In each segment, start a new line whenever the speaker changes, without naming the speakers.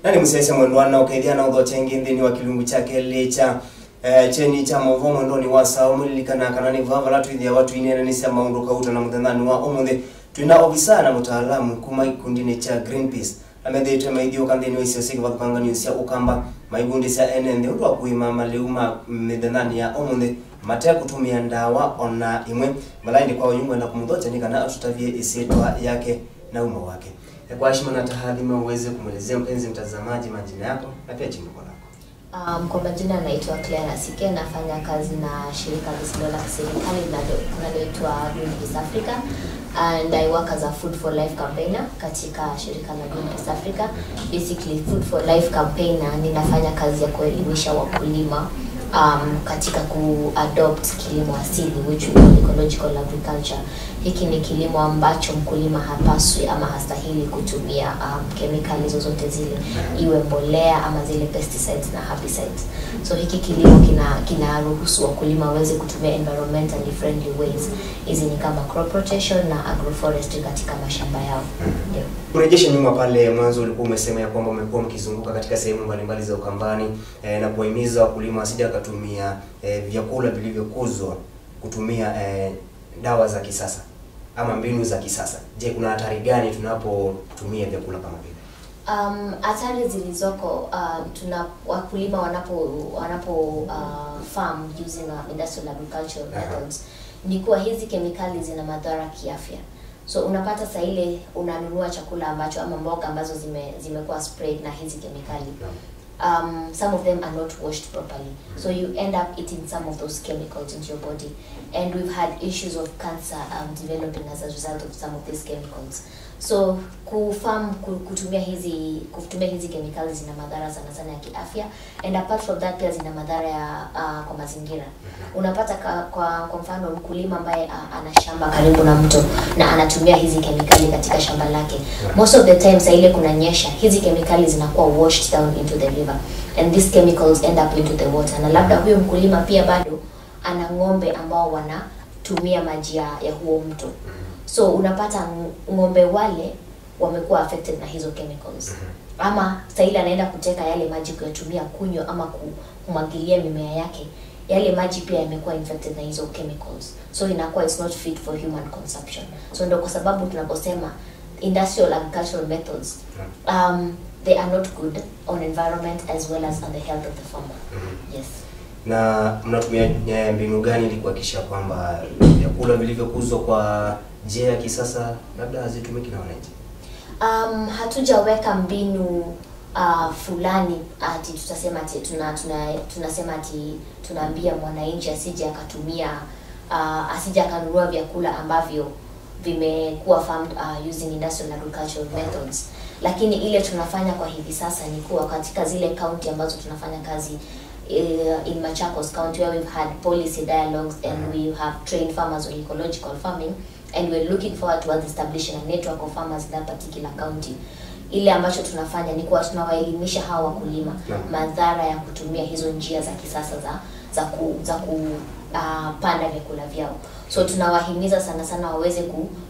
Nani msese mwendwana ukaidiana udhoche ngindini wa kilungu chake lecha cheni cha mavomo ndoni wasa umulilikana kanani vava latu idhi ya watu inena nisi ya maundu kauta na mdhendani wa umundi tuina ofisa na mutaalamu kuma ikundine cha Greenpeace amedheitwe maidio kandini wa isiosiki wakupanga nyusia ukamba maigundi sia enende udu wa kuima maleuma mdhendani ya umundi matea kutumia ndawa ona imwe malaini kwa uyungu na kumudhocha nika na atutavie isietwa yake na uma wake. Kwa heshima na tahadhima uweze kumwelezea mpenzi mtazamaji majina yako na pia chimbuko lako.
Kwa majina naitwa Claire Nasike, nafanya kazi na shirika lisilo la kiserikali linaloitwa Greenpeace Africa, and I work as a Food for Life campaigner katika shirika la Greenpeace Africa. Basically Food for Life campaigner ninafanya kazi ya kuelimisha wakulima katika ku-adopt kilimo asili, which we call ecological agriculture. Hiki ni kilimo ambacho mkulima hapaswi ama hastahili kutumia kemikali zozote zile, iwe mbolea ama zile pesticides na herbicides. So hiki kilimo kinaruhusu wakulima waweze kutumia environmentally friendly ways. Hizi ni kama crop rotation na agroforestry katika mashamba yao. Ndio.
Kurejesha nyuma pale mwanzo ulikuwa umesema ya kwamba umekuwa mkizunguka katika sehemu mbalimbali za Ukambani na kuhimiza wakulima wasije kutumia vyakula vilivyokuzwa kutumia dawa za kisasa ama mbinu za kisasa. Je, kuna hatari gani tunapotumia vyakula kama vile?
Hatari zilizoko tuna wakulima wanapo farm using industrial agricultural methods ni kuwa hizi kemikali zina madhara kiafya. So unapata saa ile unanunua chakula ambacho ama mboga ambazo zimekuwa sprayed na hizi kemikali. Some of them are not washed properly, so you end up eating some of those chemicals into your body, and we've had issues of cancer developing as a result of some of these chemicals. So kutumia hizi kemikali zina madhara sana ya kiafya, and apart from that pia zina madhara ya kwa mazingira. Unapata kwa mfano mkulima ambaye ana shamba karibu na mto na anatumia hizi kemikali katika shamba lake, most of the time saa ile kunanyesha hizi kemikali zinakuwa washed down into the river, and these chemicals end up into the water. Na labda huyo mkulima pia bado ana ng'ombe ambao wanatumia maji ya huo mto, so unapata ng'ombe wale wamekuwa affected na hizo chemicals. Ama saa ile anaenda kuteka yale maji kuyatumia kunywa ama kumwagilia mimea yake, yale maji pia yamekuwa infected na hizo chemicals, so inakuwa it's not fit for human consumption. So ndio kwa sababu tunaposema industrial agricultural methods they are not good on environment as well as on the health of the farmer. Yes.
Na mnatumia mbinu gani ili kuhakikisha kwamba vyakula vilivyokuzwa kwa njia ya kisasa labda hazitumiki na wananchi? Hatujaweka
mbinu fulani ati tutasema ati tunasema ati tunaambia mwananchi asije akanunua vyakula ambavyo vimekuwa farmed using industrial agricultural methods. Lakini ile tunafanya kwa hivi sasa ni kuwa katika zile county ambazo tunafanya kazi in Machakos County, where we've had policy dialogues and we have trained farmers on ecological farming, and we're looking forward to establishing a network of farmers in that particular county. Ile ambacho tunafanya ni kuwa tunawaelimisha hawa wakulima madhara ya kutumia hizo njia za kisasa za kupanda vyakula vyao. So tunawahimiza sana waweze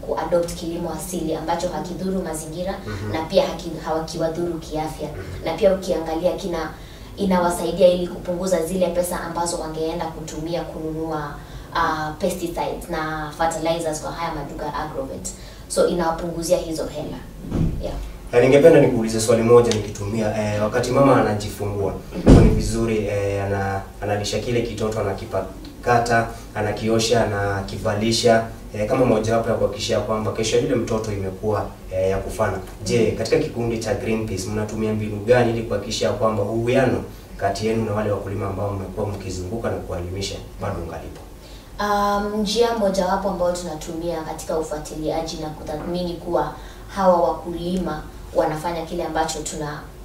kuadopt kilimo asili ambacho hakidhuru mazingira na pia hawakiwadhuru kiafya. Na pia ukiangalia inawasaidia ili kupunguza zile pesa ambazo wangeenda kutumia kununua pesticides na fertilizers kwa haya maduka agrovet. So inawapunguzia hizo hela. Yeah.
Ningependa nikuulize swali moja nikitumia wakati mama anajifungua, ni vizuri analisha kile kitoto, anakipakata, anakiosha, anakivalisha kama mojawapo ya kuhakikisha kwamba kesho yule mtoto imekuwa ya kufana. Je, katika kikundi cha Greenpeace mnatumia mbinu gani ili kuhakikisha kwamba uwiano kati yenu na wale wakulima ambao mmekuwa mkizunguka na kuelimisha bado ungalipo?
Njia mojawapo ambayo tunatumia katika ufuatiliaji na kutathmini kuwa hawa wakulima wanafanya kile ambacho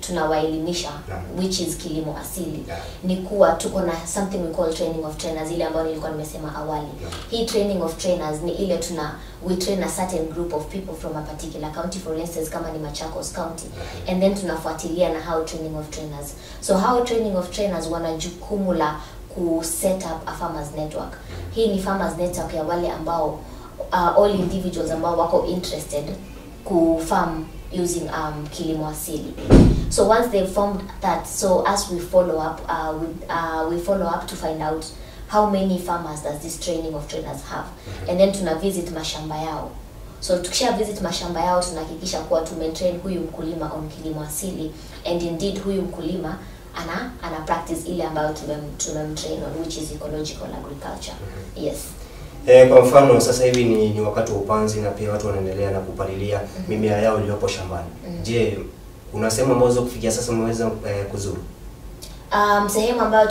tunawaelimisha, which is kilimo asili, ni kuwa tuko na something we call training of trainers, ile ambayo nilikuwa nimesema awali. Hii training of trainers ni ile we train a certain group of people from a particular county, for instance kama ni Machakos County, and then tunafuatilia na how training of trainers. So how training of trainers wana jukumu la set up a farmers network. Hii ni farmers network ya wale ambao all individuals ambao wako interested kufarm using kilimo asili. So once they formed that, so as we follow up, we follow up to find out how many farmers does this training of trainers have, and then tuna visit mashamba yao. So tukisha visit mashamba yao tunahakikisha kuwa tumetrain huyu mkulima on kilimo asili, and indeed huyu mkulima ana practice ile ambayo tumemtrain on, which is ecological agriculture. Yes.
Kwa mfano sasa hivi ni wakati wa upanzi na pia watu wanaendelea na kupalilia mimea yao iliyopo shambani. Je, kuna sehemu ambazo kufikia sasa mmeweza kuzuru?
Sehemu ambayo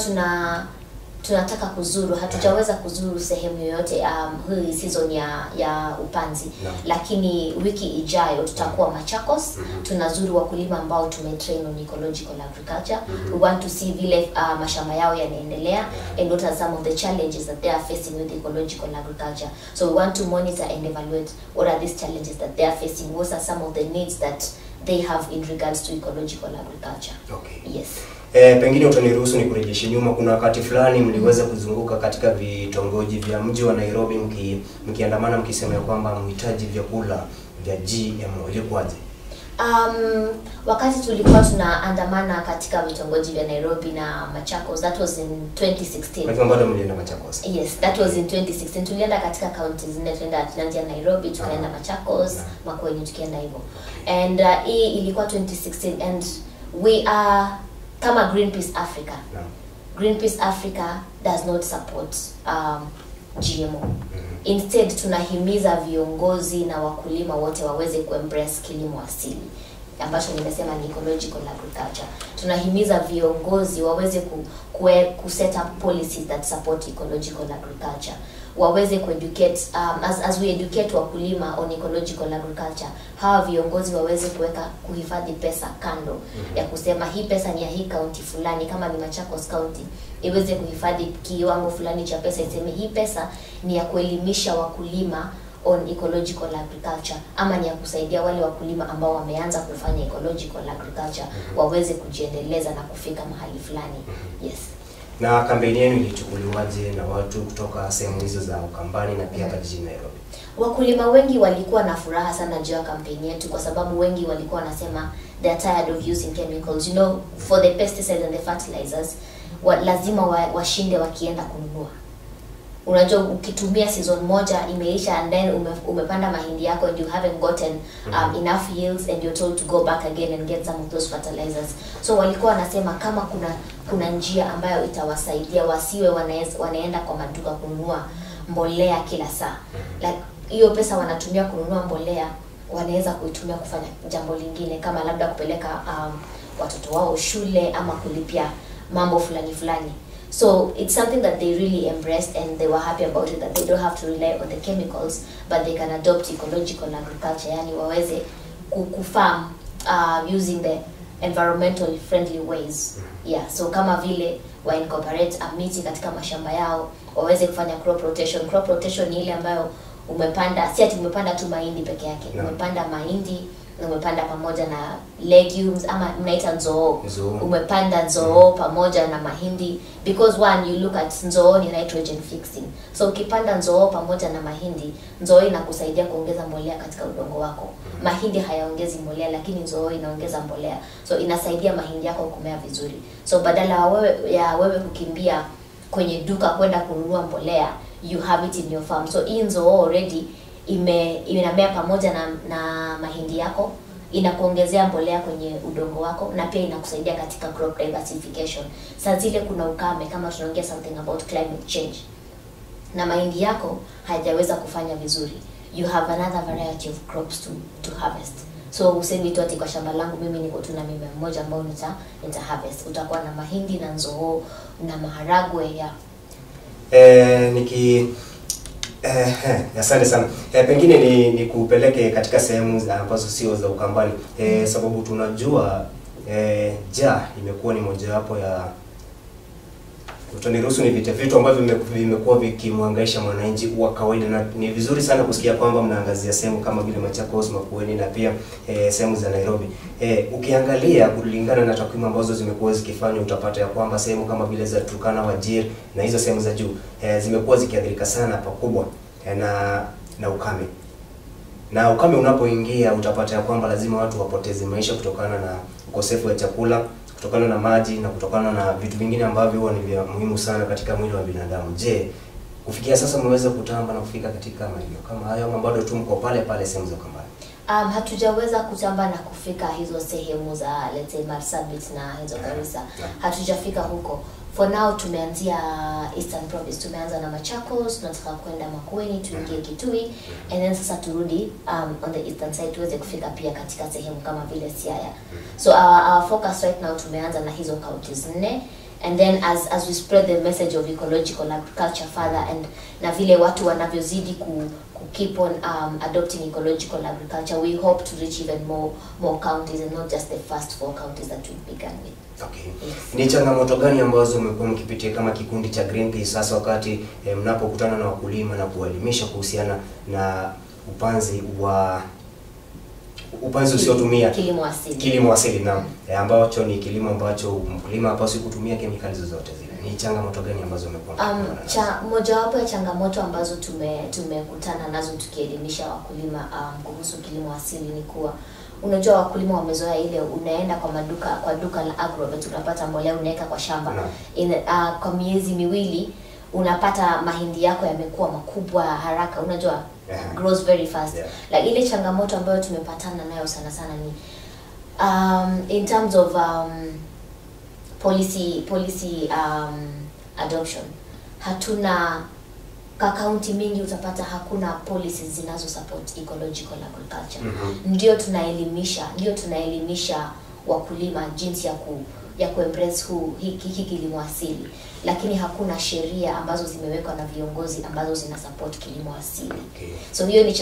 tunataka kuzuru, hatujaweza kuzuru sehemu yoyote hii season ya upanzi, lakini wiki ijayo tutakuwa Machakos. Tunazuru wakulima ambao tumetrain on ecological agriculture. We want to see vile mashamba yao yanaendelea, and what are some of the challenges that they are facing with ecological agriculture. So we want to monitor and evaluate what are these challenges that they are facing, what are some of the needs that they have in regards to ecological agriculture.
Okay.
Yes.
Pengine utaniruhusu nikurejeshe nyuma. Kuna wakati fulani mliweza kuzunguka katika vitongoji vya mji wa Nairobi mkiandamana mkisema kwamba mhitaji vyakula vya GMO. Ilikuwaje?
Wakati tulikuwa tunaandamana katika vitongoji vya Nairobi na Machakos, that was in 2016.
Kwa hivyo bado mlienda Machakos?
Yes, that was in 2016. Tulienda katika counties zingine, tulienda Atlantia, Nairobi, tukaenda Machakos, Makueni, tukienda hivyo. And hii ilikuwa 2016, and we are kama Greenpeace Africa. Greenpeace Africa does not support GMO. Instead tunahimiza viongozi na wakulima wote waweze kuembrace kilimo asili, ambacho nimesema ni ecological agriculture. Tunahimiza viongozi waweze set up policies that support ecological agriculture. Waweze educate as we educate wakulima on ecological agriculture, hawa viongozi waweze kuhifadhi pesa kando ya kusema hii pesa ni ya hii county fulani, kama ni Machakos County iweze kuhifadhi kiwango fulani cha pesa, iseme hii pesa ni ya kuelimisha wakulima on ecological agriculture, ama ni ya kusaidia wale wakulima ambao wameanza kufanya ecological agriculture waweze kujiendeleza na kufika mahali fulani. Yes.
Na kampeni yenu ilichukuliwaje na watu kutoka sehemu hizo za Ukambani na pia hapa jijini Nairobi? Wakulima
wengi walikuwa na furaha sana juu ya kampeni yetu, kwa sababu wengi walikuwa wanasema they are tired of using chemicals. You know, for the pesticides and the fertilizers, lazima washinde wakienda kununua. Unajua ukitumia season moja imeisha, and then umepanda mahindi yako and you haven't gotten enough yields, and you're told to go back again and get some of those fertilizers. So walikuwa wanasema kama kuna njia ambayo itawasaidia wasiwe wanaenda kwa maduka kununua mbolea kila saa. Like hiyo pesa wanatumia kununua mbolea wanaweza kuitumia kufanya jambo lingine, kama labda kupeleka watoto wao shule ama kulipia mambo fulani. So it's something that they really embraced, and they were happy about it, that they don't have to rely on the chemicals, but they can adopt ecological agriculture, yani waweze kufarm using the environmental friendly ways. Yeah, so kama vile wa incorporate miti katika mashamba yao, waweze kufanya crop rotation. Crop rotation ni ile ambayo umepanda, si ati umepanda tu mahindi peke yake, umepanda mahindi na umepanda pamoja na legumes, ama mnaita nzoo. Umepanda nzoo pamoja na mahindi, because one, you look at nzoo ni nitrogen fixing. So ukipanda nzoo pamoja na mahindi, nzoo inakusaidia kuongeza mbolea katika udongo wako. Mahindi hayaongezi mbolea, lakini nzoo inaongeza mbolea. So inasaidia mahindi yako kumea vizuri. So badala wewe kukimbia kwenye duka kwenda kununua mbolea, you have it in your farm. So hii nzoo already inamea pamoja na mahindi yako, inakuongezea mbolea kwenye udongo wako, na pia inakusaidia katika crop diversification. Saa zile kuna ukame, kama tunaongea something about climate change, na mahindi yako hayajaweza kufanya vizuri, you have another variety of crops to harvest. So usemi tu ati kwa shamba langu mimi niko tu na mimea moja ambao nita harvest. Utakuwa na mahindi na nzoo na maharagwe ya
asante sana. Pengine ni kupeleke katika sehemu ambazo sio za Ukambani. Sababu tunajua imekuwa ni mojawapo ya utaniruhusu ni vitu ambavyo vimekuwa vikimhangaisha mwananchi wa kawaida, na ni vizuri sana kusikia kwamba mnaangazia sehemu kama vile Machakos, Makueni na pia sehemu za Nairobi. Ukiangalia kulingana na takwimu ambazo zimekuwa zikifanywa, utapata ya kwamba sehemu kama vile za Turkana, Wajir na hizo sehemu za juu zimekuwa zikiathirika sana pakubwa na ukame. Na ukame unapoingia utapata ya kwamba lazima watu wapoteze maisha kutokana na ukosefu wa chakula, kutokana na maji na kutokana na vitu vingine ambavyo huwa ni vya muhimu sana katika mwili wa binadamu. Je, kufikia sasa mmeweza kutamba na kufika katika maeneo kama hayo ama bado tu mko pale pale sehemu za Ukambani?
Hatujaweza kutamba na kufika hizo sehemu za let's say Marsabit na hizo Garissa. Hatujafika huko. For now tumeanzia Eastern Province, tumeanza na Machakos, tunataka kwenda Makueni, tuingie Kitui, and then sasa turudi on the eastern side tuweze kufika pia katika sehemu kama vile Siaya. So our focus right now tumeanza na hizo counties 4, and then as we spread the message of ecological agriculture further, and na vile watu wanavyozidi ku keep on adopting ecological agriculture, we hope to reach even more counties and not just the first 4 counties that we began with.
Okay.
Yes.
Ni changamoto gani ambazo mmekuwa mkipitia kama kikundi cha Greenpeace sasa wakati mnapokutana na wakulima na kuwaelimisha kuhusiana na upanzi usiotumia kilimo asili na ambacho ni kilimo ambacho mkulima hapaswi kutumia kemikali zozote zile? Ni changamoto gani ambazo mmekuwa
mojawapo ya changamoto ambazo tumekutana nazo tukielimisha wakulima kuhusu kilimo asili ni kuwa unajua wakulima wamezoea ile unaenda kwa duka la agrovet unapata mbolea unaweka kwa shamba kwa miezi miwili unapata mahindi yako yamekuwa makubwa haraka, unajua grows very fast. Like ile changamoto ambayo tumepatana nayo sana ni in terms of policy adoption. Hatuna county mingi utapata hakuna policies zinazo support ecological agriculture. Ndio tunaelimisha wakulima jinsi ya kuembrace hiki kilimo asili, lakini hakuna sheria ambazo zimewekwa na viongozi ambazo zina support kilimo asili. So hiyo ni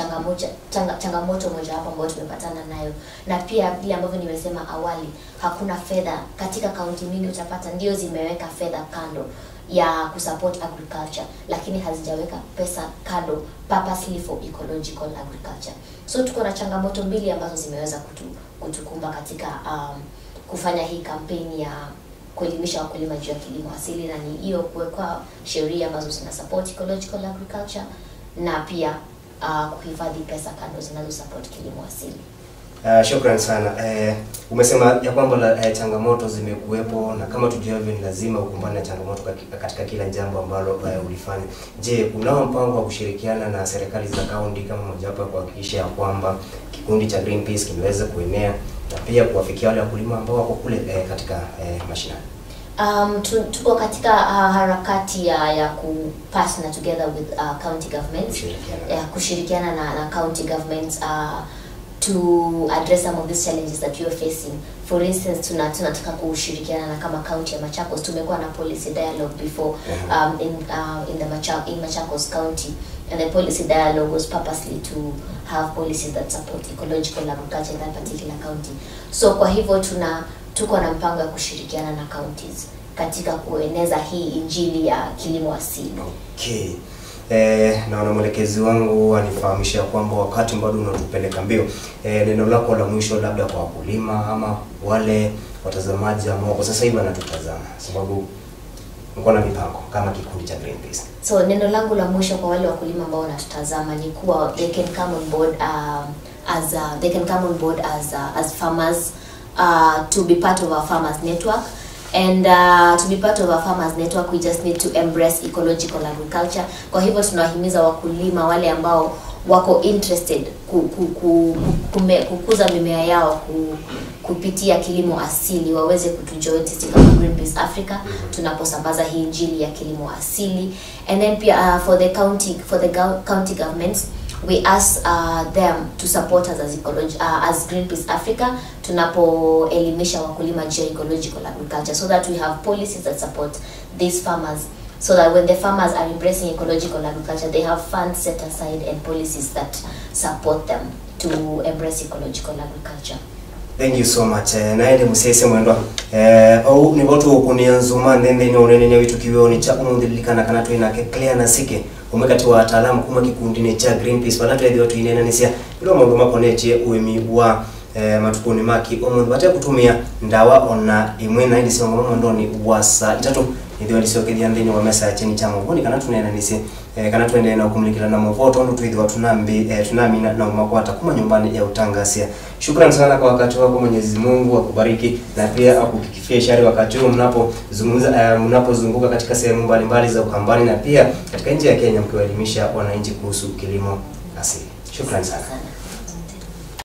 changamoto moja hapo ambayo tumepatana nayo, na pia vile ambavyo nimesema awali hakuna fedha katika county mingi utapata ndio zimeweka fedha kando ya kusupport agriculture, lakini hazijaweka pesa kando purposely for ecological agriculture. So tuko na changamoto mbili ambazo zimeweza kutukumba katika kufanya hii kampeni ya kuelimisha wakulima juu ya kilimo asili, na ni hiyo kuweka sheria ambazo zina support ecological agriculture na pia kuhifadhi pesa kando zinazo support kilimo asili.
Shukrani sana. Umesema ya kwamba changamoto zimekuwepo na kama tujuavyo ni lazima ukumbane na changamoto katika kila jambo ambalo ulifanya. Je, unao mpango wa kushirikiana na serikali za kaunti kama mojawapo ya kuhakikisha kwamba kikundi cha Greenpeace kimeweza kuenea na pia kuwafikia wale wakulima ambao wako kule katika mashinani?
Tuko katika harakati ya kupartner together with county governments, kushirikiana na county governments to address some of these challenges that you are facing. For instance, tunataka kushirikiana na kama county ya Machakos. Tumekuwa na policy dialogue before in Machakos County, and the policy dialogue was purposely to have policies that support ecological agriculture in that particular county. So kwa hivyo tuko na mpango ya kushirikiana na counties katika kueneza hii injili ya kilimo asili.
Okay. Naona mwelekezi wangu anifahamisha kwamba wakati bado unatupeleka mbio. Neno lako la mwisho labda kwa wakulima ama wale watazamaji ambao kwa sasa hivi wanatutazama, sababu mko na mipango kama kikundi cha Greenpeace.
So neno langu la mwisho kwa wale wakulima ambao wanatutazama ni kuwa they can come on board as farmers to be part of our farmers network. And to be part of our farmers network, we just need to embrace ecological agriculture. Kwa hivyo tunawahimiza wakulima wale ambao wako interested kukuza mimea yao kupitia kilimo asili waweze kutujoin sisi kama Greenpeace Africa tunaposambaza hii injili ya kilimo asili. And then pia for the county governments, we ask them to support us as Greenpeace Africa tunapoelimisha wakulima juu ya ecological agriculture, so that we have policies that support these farmers, so that when the farmers are embracing ecological agriculture, they have funds set aside and policies that support them to embrace ecological agriculture.
Thank you so much. Naende musese mwendwa au ni watu kunianzuma ndende ni onene witu kiweoni cha umundhilikana kana tu ina clear na sike umekati wa wataalamu kuma kikundi ne cha Greenpeace wala tu watu inena nisia ilo mambo makoneche uemi wa matukuni maki omundu bate kutumia ndawa ona imwe na ndi sima mambo ndoni wasa itatu ndio alisokedia ndeni wa mesa cheni cha mvoni kana tunena nisi kana tuendelee na kumulikila na mvoto ndo tuidhi watu nambi tunami na umakwata kuma nyumbani ya utangasia. Shukrani sana kwa wakati wako, Mwenyezi Mungu akubariki na pia akukikifia shari wakati huu mnapozunguka katika sehemu mbalimbali za Ukambani na pia katika nchi ya Kenya mkiwaelimisha wananchi kuhusu kilimo asili. Shukrani sana.